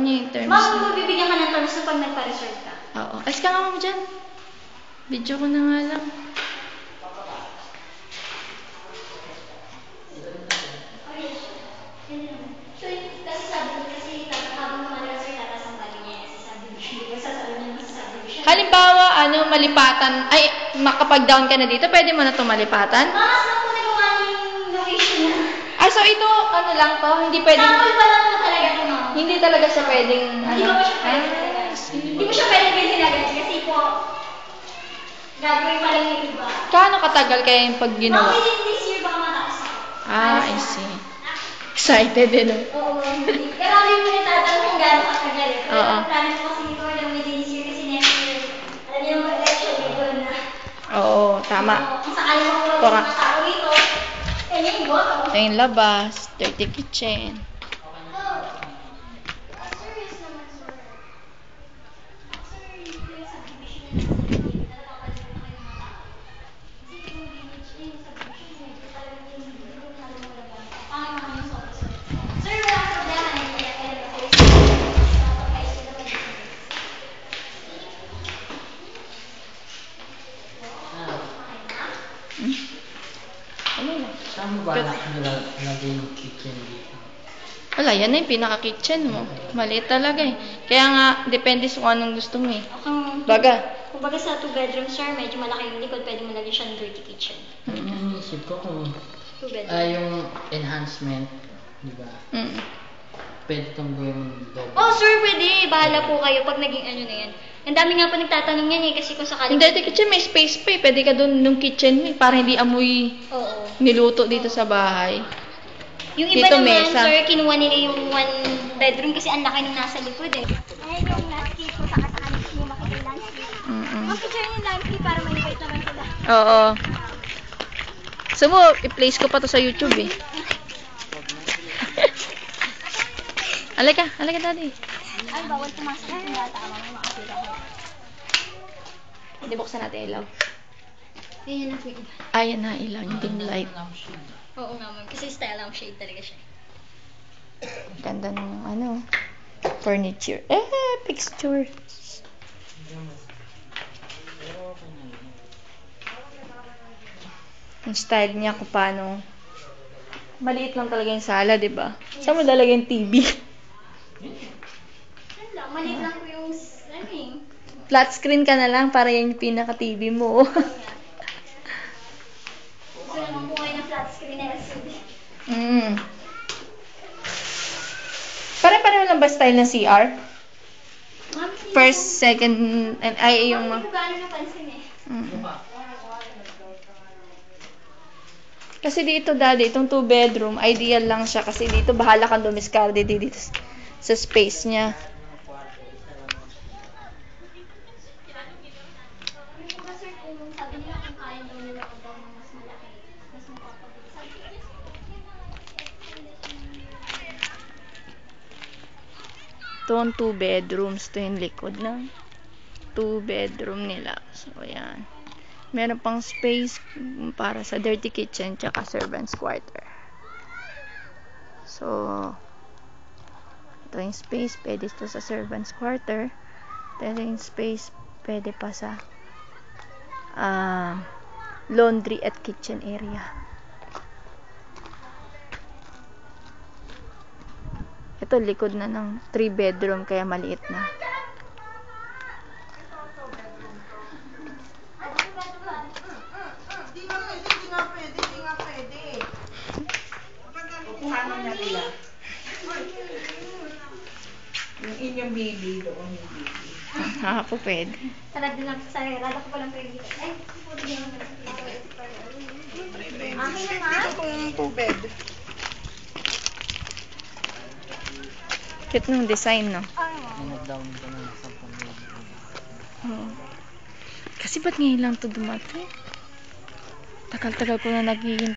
niya yung terms. Bakit magbibigyan ka ng terms na pag nagpa-reserve ka? Oo. Ayos ka nga mo dyan. Video ko na nga lang. So, kasi sabi niya, kasi habang naman-reserve tatas ang bali niya, sasabi niya. Halimbawa, malipatan, ay, makapag-down ka na dito, pwede mo na ito malipatan? Mas na po nagawa yung location niya. Ah, so ito, lang to? Hindi pwedeng... Sample pa lang po talaga ito, ma'am. Hindi talaga siya pwedeng... Hindi mo siya pwedeng talaga. Hindi mo siya pwedeng bilhin agad kasi po, gagawin pa lang yung iba. Kaano katagal kaya yung pag ginawa? Ma'am, within this year baka matapos ako. Ah, I see. Excited eh, no? Oo, ma'am. Karami mo na tatanong kung gaano katagal eh. Pero Oo. ang plano ko kasi ito lang within this year kasi next year, alam niyo naman election dito na. Oo, tama. Kung sakali mo kung mga tao rito, yung boto. Ito yung labas, dirty kitchen. Saan mo ba nalagay yung kitchen dito? Wala, yan na yung pinaka-kitchen mo. Maliit talaga eh. Kaya nga, depende sa kung anong gusto mo eh. Kung baga sa 2 bedroom, sir, medyo malaki yung likod, pwede mo lagyan siya ng dirty kitchen. Yung isip ko kung 2 bedroom. yung enhancement, di ba? Pwede itong gawin double. Oh, sir, pwede. Bahala po kayo pag naging ano na yan. Ang dami nga po nagtatanong yan eh, kasi kung sakali... Yung dirty kitchen, may space pa eh. Pwede ka doon nung kitchen mo eh, para hindi amoy Oo. niluto dito sa bahay. Yung iba Dito, naman, mesa. sir, kinuha nila yung 1 bedroom kasi ang laki nung nasa likod eh. Ayan yung landscape ko, saka sa kanis niyo makita yung landscape. Mag-picture yung landscape para ma-invite naman sila. Oo. So mo, i-place ko pa to sa YouTube eh. Alika, daddy. Ay, bawal pumasok yung bata. Mamaya makapira ko. Hindi buksan natin ilaw. Ayan na po yung iba. Ayan na, ilaw, yung dim light. Oo nga, ma'am. Kasi style lampshade talaga siya. Ganda ng furniture. Picture. Yung style niya kung paano. Maliit lang talaga yung sala, di ba? Saan mo lalagay yung TV? Yan lang, maliit lang po yung Flat screen ka na lang para yan yung pinaka-TV mo. Gusto naman po kayo ng flat screen na LCD. Pare-pareho lang ba style ng CR? Ma'am, First, second, ay yung... hindi ko gaano napansin eh. Kasi dito, daddy, itong 2 bedroom, ideal lang siya kasi dito bahala kang dumiskarte dito sa space niya. Sir, kung sabi nila kung kaya daw nila daw ng mas malaki, mas mapapabilis. Ito ang 2 bedrooms. Ito yung likod ng 2 bedroom nila. So, ayan. Meron pang space para sa dirty kitchen tsaka servants quarter. So, ito yung space. Pwede ito sa servants quarter. Ito yung space. Pwede pa sa laundry at kitchen area. Ito, likod na ng 3 bedroom kaya maliit na. Yung inyong baby doon yung baby. Po pwede. Sarado lang sa sarado ko pa lang pwede. Ay, puto din naman. Akin na Dito pong 2 bed. Cute nung design, no? Nag-down ka na sa pamilya. Oo. Kasi ba't ngayon lang ito dumating? Tagal-tagal ko na naghihinta.